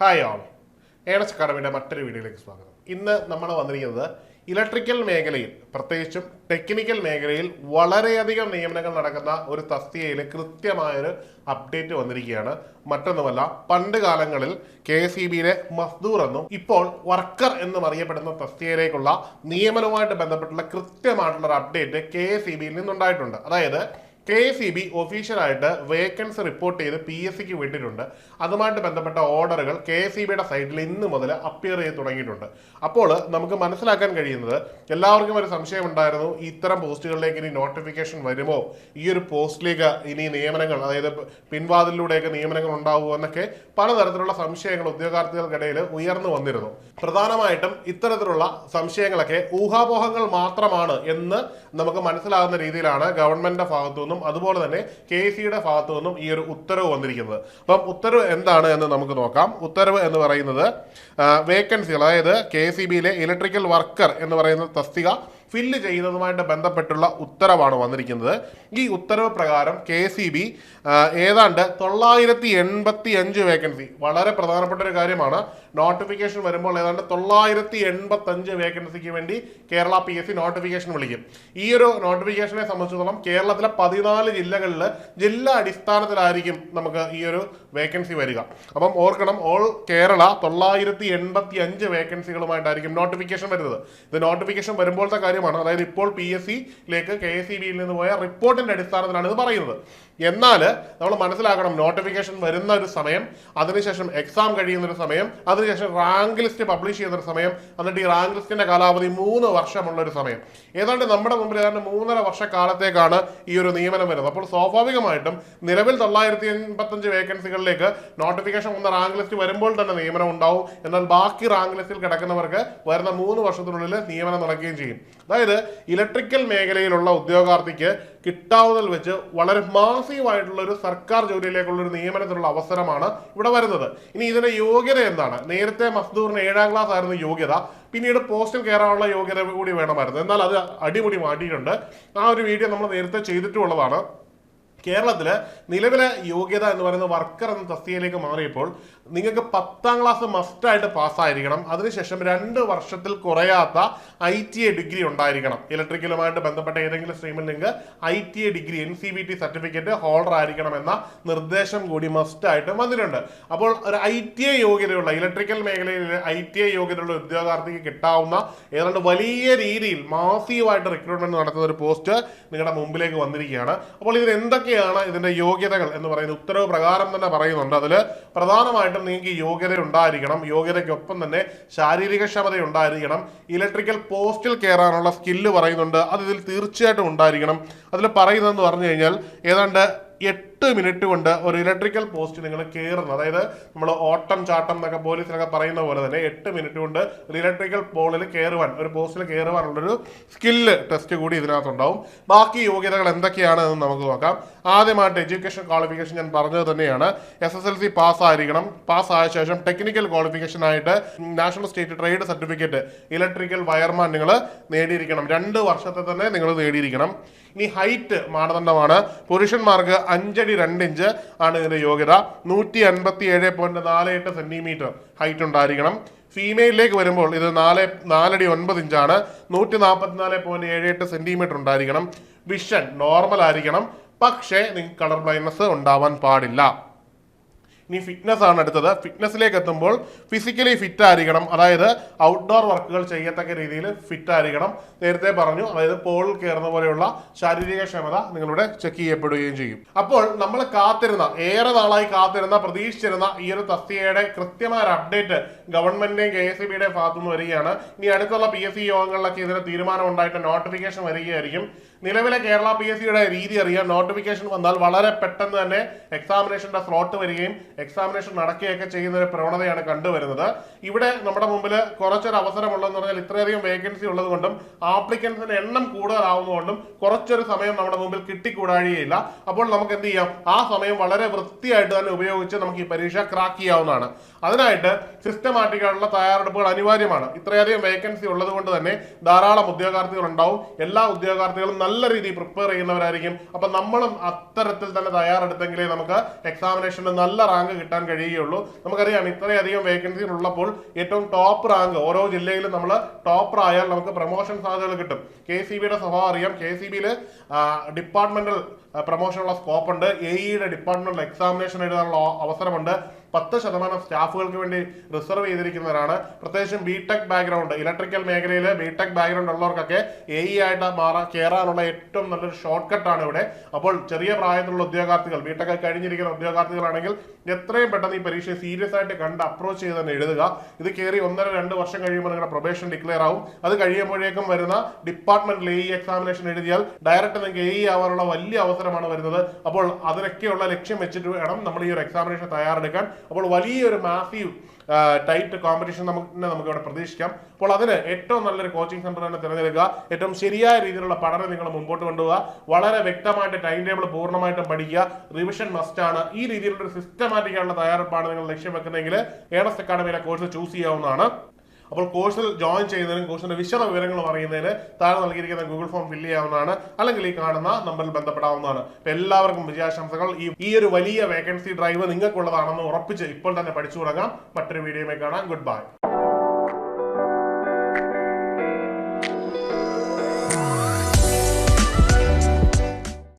Hi all, earnest അക്കാഡമിയുടെ മറ്റൊരു വീഡിയോയിലേക്ക് സ്വാഗതം. ഇന്ന് നമ്മൾ വന്നിരിക്കുന്നത് ഇലക്ട്രിക്കൽ മേഖലയിൽ, പ്രത്യേകിച്ചും ടെക്നിക്കൽ മേഖലയിൽ വളരെയധികം നിയമനങ്ങൾ നടക്കുന്ന ഒരു തസ്തികയിൽ കൃത്യമായൊരു അപ്ഡേറ്റ് വന്നിരിക്കുകയാണ്. മറ്റൊന്നുമല്ല, പണ്ട് കാലങ്ങളിൽ KSEBയിലെ മസ്ദൂർ എന്നും ഇപ്പോൾ വർക്കർ എന്നും അറിയപ്പെടുന്ന തസ്തികയിലേക്കുള്ള നിയമനവുമായിട്ട് ബന്ധപ്പെട്ടുള്ള കൃത്യമായിട്ടുള്ള ഒരു അപ്ഡേറ്റ് KSEBയിൽ നിന്നുണ്ടായിട്ടുണ്ട്. അതായത് KSEB ഒഫീഷ്യലായിട്ട് വേക്കൻസി റിപ്പോർട്ട് ചെയ്ത് PSCക്ക് വിട്ടിട്ടുണ്ട്. അതുമായിട്ട് ബന്ധപ്പെട്ട ഓർഡറുകൾ KSEBയുടെ സൈറ്റിൽ ഇന്ന് മുതൽ അപ്പിയർ ചെയ്ത് തുടങ്ങിയിട്ടുണ്ട്. അപ്പോൾ നമുക്ക് മനസ്സിലാക്കാൻ കഴിയുന്നത്, എല്ലാവർക്കും ഒരു സംശയം ഉണ്ടായിരുന്നു, ഇത്തരം പോസ്റ്റുകളിലേക്ക് ഇനി നോട്ടിഫിക്കേഷൻ വരുമോ, ഈ ഒരു പോസ്റ്റിലേക്ക് ഇനി നിയമനങ്ങൾ, അതായത് പിൻവാതിലൂടെയൊക്കെ നിയമനങ്ങൾ ഉണ്ടാവുമോ എന്നൊക്കെ പലതരത്തിലുള്ള സംശയങ്ങൾ ഉദ്യോഗാർത്ഥികൾക്കിടയിൽ ഉയർന്നു വന്നിരുന്നു. പ്രധാനമായിട്ടും ഇത്തരത്തിലുള്ള സംശയങ്ങളൊക്കെ ഊഹാപോഹങ്ങൾ മാത്രമാണ് എന്ന് നമുക്ക് മനസ്സിലാകുന്ന രീതിയിലാണ് ഗവൺമെന്റിന്റെ ഭാഗത്തു അതുപോലെ തന്നെ KSEBയുടെ ഭാഗത്തു നിന്നും ഈ ഒരു ഉത്തരവ് വന്നിരിക്കുന്നത്. അപ്പം ഉത്തരവ് എന്താണ് എന്ന് നമുക്ക് നോക്കാം. ഉത്തരവ് എന്ന് പറയുന്നത് വേക്കൻസികൾ, അതായത് KSEBയിലെ ഇലക്ട്രിക്കൽ വർക്കർ എന്ന് പറയുന്ന തസ്തിക ഫില്ല് ചെയ്യുന്നതുമായിട്ട് ബന്ധപ്പെട്ടുള്ള ഉത്തരവാണ് വന്നിരിക്കുന്നത്. ഈ ഉത്തരവ് പ്രകാരം KSEB ഏതാണ്ട് 985 വേക്കൻസി, വളരെ പ്രധാനപ്പെട്ട ഒരു കാര്യമാണ്. നോട്ടിഫിക്കേഷൻ വരുമ്പോൾ ഏതാണ്ട് 985 വേക്കൻസിക്ക് വേണ്ടി കേരള PSC നോട്ടിഫിക്കേഷൻ വിളിക്കും. ഈ ഒരു നോട്ടിഫിക്കേഷനെ സംബന്ധിച്ചിടത്തോളം കേരളത്തിലെ 14 ജില്ലകളിൽ ജില്ലാ അടിസ്ഥാനത്തിലായിരിക്കും നമുക്ക് ഈ ഒരു വേക്കൻസി വരിക. അപ്പം ഓർക്കണം, ഓൾ കേരള 985 വേക്കൻസികളുമായിട്ടായിരിക്കും നോട്ടിഫിക്കേഷൻ വരുന്നത്. ഇത് നോട്ടിഫിക്കേഷൻ വരുമ്പോഴത്തെ കാര്യമാണ്. അതായത് ഇപ്പോൾ PSCയിലേക്ക് KSEBയിൽ നിന്ന് പോയ റിപ്പോർട്ടിന്റെ അടിസ്ഥാനത്തിലാണ് ഇത് പറയുന്നത്. എന്നാൽ നമ്മൾ മനസ്സിലാക്കണം, നോട്ടിഫിക്കേഷൻ വരുന്ന ഒരു സമയം, അതിനുശേഷം എക്സാം കഴിയുന്ന ഒരു സമയം, അതിനുശേഷം റാങ്ക് ലിസ്റ്റ് പബ്ലിഷ് ചെയ്യുന്ന ഒരു സമയം, എന്നിട്ട് ഈ റാങ്ക് ലിസ്റ്റിന്റെ കാലാവധി 3 വർഷമുള്ള ഒരു സമയം. ഏതാണ്ട് നമ്മുടെ മുമ്പിൽ ഏതാണ്ട് 3.5 വർഷക്കാലത്തേക്കാണ് ഈ ഒരു നിയമനം വരുന്നത്. അപ്പോൾ സ്വാഭാവികമായിട്ടും നിലവിൽ 985 വേക്കൻസികളിലേക്ക് നോട്ടിഫിക്കേഷൻ വന്ന റാങ്ക് ലിസ്റ്റ് വരുമ്പോൾ തന്നെ നിയമനം ഉണ്ടാവും. എന്നാൽ ബാക്കി റാങ്ക് ലിസ്റ്റിൽ കിടക്കുന്നവർക്ക് വരുന്ന 3 വർഷത്തിനുള്ളിൽ നിയമനം നടക്കുകയും ചെയ്യും. അതായത് ഇലക്ട്രിക്കൽ മേഖലയിലുള്ള ഉദ്യോഗാർത്ഥിക്ക് കിട്ടാവുന്നതിൽ വെച്ച് വളരെ മാസീവായിട്ടുള്ള ഒരു സർക്കാർ ജോലിയിലേക്കുള്ള ഒരു നിയമനത്തിനുള്ള അവസരമാണ് ഇവിടെ വരുന്നത്. ഇനി ഇതിന്റെ യോഗ്യത എന്താണ്? നേരത്തെ മസ്ദൂറിന് 7ാം ക്ലാസ് ആയിരുന്നു യോഗ്യത, പിന്നീട് പോസ്റ്റിൽ കയറാനുള്ള യോഗ്യത കൂടി വേണമായിരുന്നു. എന്നാൽ അത് അടിമുടി മാറ്റിയിട്ടുണ്ട്. ആ ഒരു വീഡിയോ നമ്മൾ നേരത്തെ ചെയ്തിട്ടുള്ളതാണ്. കേരളത്തില് നിലവിലെ യോഗ്യത എന്ന് പറയുന്നത് വർക്കർ എന്ന തസ്തികയിലേക്ക് മാറിയപ്പോൾ നിങ്ങൾക്ക് 10ാം ക്ലാസ് മസ്റ്റായിട്ട് പാസ്സായിരിക്കണം. അതിനുശേഷം 2 വർഷത്തിൽ കുറയാത്ത ITA ഡിഗ്രി ഉണ്ടായിരിക്കണം. ഇലക്ട്രിക്കലുമായിട്ട് ബന്ധപ്പെട്ട ഏതെങ്കിലും സ്ട്രീമിൽ നിങ്ങൾക്ക് ITA degree NCVT certificate holder ആയിരിക്കണം എന്ന നിർദ്ദേശം കൂടി മസ്റ്റായിട്ട് വന്നിട്ടുണ്ട്. അപ്പോൾ ഒരു ITA യോഗ്യതയുള്ള, ഇലക്ട്രിക്കൽ മേഖലയിൽ ITA യോഗ്യതയുള്ള ഉദ്യോഗാർത്ഥിക്ക് കിട്ടാവുന്ന ഏതാണ്ട് വലിയ രീതിയിൽ മാസീവായിട്ട് റിക്രൂട്ട്മെന്റ് നടത്തുന്ന ഒരു പോസ്റ്റ് നിങ്ങളുടെ മുമ്പിലേക്ക് വന്നിരിക്കുകയാണ്. അപ്പോൾ ഇതിൽ എന്തൊക്കെയാണ് ഇതിന്റെ യോഗ്യതകൾ എന്ന് പറയുന്ന ഉത്തരവ് പ്രകാരം തന്നെ പറയുന്നുണ്ട്. അതിൽ പ്രധാനമായിട്ടും നിങ്ങൾക്ക് യോഗ്യത ഉണ്ടായിരിക്കണം. യോഗ്യതയ്ക്കൊപ്പം തന്നെ ശാരീരിക ക്ഷമത ഉണ്ടായിരിക്കണം. ഇലക്ട്രിക്കൽ പോസ്റ്റിൽ കയറാനുള്ള സ്കില്ല് പറയുന്നുണ്ട്, അത് ഇതിൽ തീർച്ചയായിട്ടും ഉണ്ടായിരിക്കണം. അതിൽ പറയുന്നതെന്ന് പറഞ്ഞു കഴിഞ്ഞാൽ ഏതാണ്ട് 8 മിനിറ്റ് കൊണ്ട് ഒരു ഇലക്ട്രിക്കൽ പോസ്റ്റ് നിങ്ങൾ കയറുന്നത്, അതായത് നമ്മൾ ഓട്ടം ചാട്ടം എന്നൊക്കെ പോലീസിലൊക്കെ പറയുന്ന പോലെ തന്നെ 8 മിനിറ്റ് കൊണ്ട് ഒരു ഇലക്ട്രിക്കൽ പോളിൽ കയറുവാൻ, ഒരു പോസ്റ്റിൽ കയറുവാനുള്ളൊരു സ്കില്ല് ടെസ്റ്റ് കൂടി ഇതിനകത്തുണ്ടാവും. ബാക്കി യോഗ്യതകൾ എന്തൊക്കെയാണ് എന്ന് നമുക്ക് നോക്കാം. ആദ്യമായിട്ട് എഡ്യൂക്കേഷൻ ക്വാളിഫിക്കേഷൻ ഞാൻ പറഞ്ഞത് തന്നെയാണ്. SSLC പാസ്സായിരിക്കണം. പാസ്സായ ശേഷം ടെക്നിക്കൽ ക്വാളിഫിക്കേഷൻ ആയിട്ട് national state trade certificate electrical wireman നിങ്ങൾ നേടിയിരിക്കണം. 2 വർഷത്തെ തന്നെ നിങ്ങൾ നേടിയിരിക്കണം. ഇനി ഹൈറ്റ് മാനദണ്ഡമാണ്. പുരുഷന്മാർക്ക് 5 അടി 2 ഇഞ്ച് ആണ് ഇതിന്റെ യോഗ്യത. 157.48 സെന്റിമീറ്റർ ഹൈറ്റ് ഉണ്ടായിരിക്കണം. ഫീമെയിലേക്ക് വരുമ്പോൾ ഇത് 4 അടി 9 ഇഞ്ചാണ്. 144.78 സെന്റിമീറ്റർ ഉണ്ടായിരിക്കണം. വിഷൻ നോർമൽ ആയിരിക്കണം. പക്ഷേ നിങ്ങൾക്ക് കളർ ബ്ലൈൻഡ്നസ് ഉണ്ടാവാൻ പാടില്ല. ഇനി ഫിറ്റ്നസ് ആണ് അടുത്തത്. ഫിറ്റ്നസിലേക്ക് എത്തുമ്പോൾ ഫിസിക്കലി ഫിറ്റ് ആയിരിക്കണം. അതായത് ഔട്ട്ഡോർ വർക്കുകൾ ചെയ്യത്തക്ക രീതിയിൽ ഫിറ്റ് ആയിരിക്കണം. നേരത്തെ പറഞ്ഞു, അതായത് പോളിൽ കയറുന്ന പോലെയുള്ള ശാരീരിക ക്ഷമത നിങ്ങളുടെ ചെക്ക് ചെയ്യപ്പെടുകയും ചെയ്യും. അപ്പോൾ നമ്മൾ ഏറെ നാളായി കാത്തിരുന്ന, പ്രതീക്ഷിച്ചിരുന്ന ഈ ഒരു തസ്തികയുടെ കൃത്യമായ ഒരു അപ്ഡേറ്റ് ഗവൺമെന്റിന്റെയും KSEBയുടെയും ഭാഗത്തുനിന്ന് വരികയാണ്. ഇനി അടുത്തുള്ള PSC യോഗങ്ങളിലൊക്കെ ഇതിന് തീരുമാനം ഉണ്ടായിട്ട് നോട്ടിഫിക്കേഷൻ വരികയായിരിക്കും. നിലവിലെ കേരള PSCയുടെ രീതി അറിയാം. നോട്ടിഫിക്കേഷൻ വന്നാൽ വളരെ പെട്ടെന്ന് തന്നെ എക്സാമിനേഷന്റെ സ്ലോട്ട് വരികയും എക്സാമിനേഷൻ നടക്കുകയൊക്കെ ചെയ്യുന്ന ഒരു പ്രവണതയാണ് കണ്ടുവരുന്നത്. ഇവിടെ നമ്മുടെ മുമ്പിൽ കുറച്ചൊരു അവസരമുള്ളതെന്ന് പറഞ്ഞാൽ ഇത്രയധികം വേക്കൻസി ഉള്ളത് കൊണ്ടും ആപ്ലിക്കൻസിന്റെ എണ്ണം കൂടുതലാവുന്നതുകൊണ്ടും കുറച്ചൊരു സമയം നമ്മുടെ മുമ്പിൽ കിട്ടിക്കൂടാഴികയില്ല. അപ്പോൾ നമുക്ക് എന്ത് ചെയ്യാം, ആ സമയം വളരെ വൃത്തിയായിട്ട് തന്നെ ഉപയോഗിച്ച് നമുക്ക് ഈ പരീക്ഷ ക്രാക്ക് ചെയ്യാവുന്നതാണ്. അതിനായിട്ട് സിസ്റ്റമാറ്റിക് ആയിട്ടുള്ള തയ്യാറെടുപ്പുകൾ അനിവാര്യമാണ്. ഇത്രയധികം വേക്കൻസി ഉള്ളത് കൊണ്ട് തന്നെ ധാരാളം ഉദ്യോഗാർത്ഥികൾ ഉണ്ടാവും. എല്ലാ ഉദ്യോഗാർത്ഥികളും നല്ല നല്ല രീതിയിൽ പ്രിപ്പയർ ചെയ്യുന്നവരായിരിക്കും. അപ്പൊ നമ്മളും അത്തരത്തിൽ തന്നെ തയ്യാറെടുത്തെങ്കിലേ നമുക്ക് എക്സാമിനേഷന് നല്ല റാങ്ക് കിട്ടാൻ കഴിയുകയുള്ളൂ. നമുക്കറിയാം ഇത്രയധികം വേക്കൻസി ഉള്ളപ്പോൾ ഏറ്റവും ടോപ്പ് റാങ്ക് ഓരോ ജില്ലയിലും നമ്മൾ ടോപ്പർ ആയാൽ നമുക്ക് പ്രൊമോഷൻ സാധ്യതകൾ കിട്ടും. KCBയുടെ സ്വഭാവം അറിയാം. KCBയിൽ ഡിപ്പാർട്ട്മെന്റൽ പ്രൊമോഷനുള്ള സ്കോപ്പ് ഉണ്ട്. AEയുടെ ഡിപ്പാർട്ട്മെന്റൽ എക്സാമിനേഷൻ എഴുതാനുള്ള അവസരമുണ്ട്. 10% സ്റ്റാഫുകൾക്ക് വേണ്ടി റിസർവ് ചെയ്തിരിക്കുന്നവരാണ്. പ്രത്യേകിച്ചും ബിടെക് ബാക്ക്ഗ്രൗണ്ട്, ഇലക്ട്രിക്കൽ മേഖലയിൽ ബിടെക് ബാക്ക്ഗ്രൗണ്ട് ഉള്ളവർക്കൊക്കെ AE ആയിട്ട് കയറാനുള്ള ഏറ്റവും നല്ലൊരു ഷോർട്ട് കട്ടാണ് ഇവിടെ. അപ്പോൾ ചെറിയ പ്രായത്തിലുള്ള ഉദ്യോഗാർത്ഥികൾ, ബിടെക് കഴിഞ്ഞിരിക്കുന്ന ഉദ്യോഗാർത്ഥികളാണെങ്കിൽ എത്രയും പെട്ടെന്ന് ഈ പരീക്ഷ സീരിയസ് ആയിട്ട് കണ്ട് അപ്രോച്ച് ചെയ്ത് തന്നെ എഴുതുക. ഇത് കയറി 1-2 വർഷം കഴിയുമ്പോൾ നിങ്ങളുടെ പ്രൊബേഷൻ ഡിക്ലെയർ ആവും. അത് കഴിയുമ്പോഴേക്കും വരുന്ന ഡിപ്പാർട്ട്മെന്റിൽ AE എക്സാമിനേഷൻ എഴുതിയാൽ ഡയറക്റ്റ് നിങ്ങൾക്ക് AE ആവാനുള്ള വലിയ അവസരമാണ് വരുന്നത്. അപ്പോൾ അതിനൊക്കെയുള്ള ലക്ഷ്യം വെച്ചിട്ട് വേണം നമ്മൾ ഈ ഒരു എക്സാമിനേഷൻ തയ്യാറെടുക്കാൻ. അപ്പോൾ വലിയൊരു മാസീവ് ടൈറ്റ് കോമ്പറ്റീഷൻ നമുക്ക് ഇവിടെ പ്രതീക്ഷിക്കാം. അപ്പോൾ അതിന് ഏറ്റവും നല്ലൊരു കോച്ചിങ് സെന്റർ തന്നെ തിരഞ്ഞെടുക്കുക. ഏറ്റവും ശരിയായ രീതിയിലുള്ള പഠനം നിങ്ങൾ മുമ്പോട്ട് കൊണ്ടുപോകുക. വളരെ വ്യക്തമായിട്ട് ടൈം ടേബിൾ പൂർണ്ണമായിട്ടും പഠിക്കുക. റിവിഷൻ മസ്റ്റ് ആണ്. ഈ രീതിയിലുള്ള ഒരു സിസ്റ്റമാറ്റിക് ആയിട്ടുള്ള തയ്യാറെടുപ്പാണ് നിങ്ങൾ ലക്ഷ്യം വെക്കുന്നതെങ്കിൽ ഏണസ്റ്റ് അക്കാഡമിയിലെ കോഴ്സ് ചൂസ് ചെയ്യാവുന്നതാണ്. അപ്പോൾ കോഴ്സിൽ ജോയിൻ ചെയ്യുന്നതിനും കോഴ്സിന്റെ വിശദ വിവരങ്ങളും അറിയുന്നതിന് താഴെ നൽകിയിരിക്കുന്ന ഗൂഗിൾ ഫോം ഫില്ല് ചെയ്യാവുന്നതാണ്. അല്ലെങ്കിൽ ഈ കാണുന്ന നമ്പറിൽ ബന്ധപ്പെടാവുന്നതാണ്. അപ്പൊ എല്ലാവർക്കും വിജയാശംസകൾ. ഈ ഒരു വലിയ വേക്കൻസി ഡ്രൈവ് നിങ്ങൾക്കുള്ളതാണെന്ന് ഉറപ്പിച്ച് ഇപ്പോൾ തന്നെ പഠിച്ചു തുടങ്ങാം. മറ്റൊരു വീഡിയോയുമായി കാണാം. Good bye.